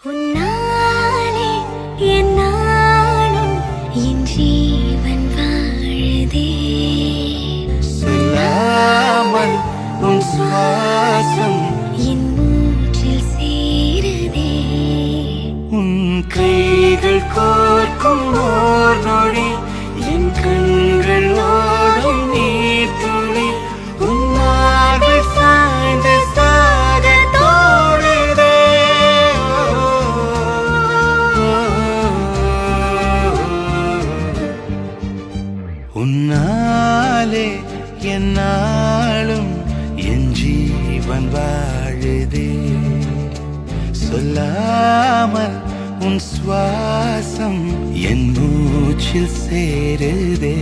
உன்னாலே என்னாலும் என் ஜீவன் வாழுதே. சொல்லாமல் உன் சுவாசம் என் மூச்சில் சேருதே. உன் கைகள் கோர்க்கும் ஓர் நொடி என் கண்கள் ஓடும் நீர் துளி உன் மார்பில் சாய்ந்த சாக தோடுதே. உன்னாலே என்னாலும் என் ஜீவன் வாழுதே. சொல்லாமல் உன் சுவாசம் என் மூச்சில் சேருதே.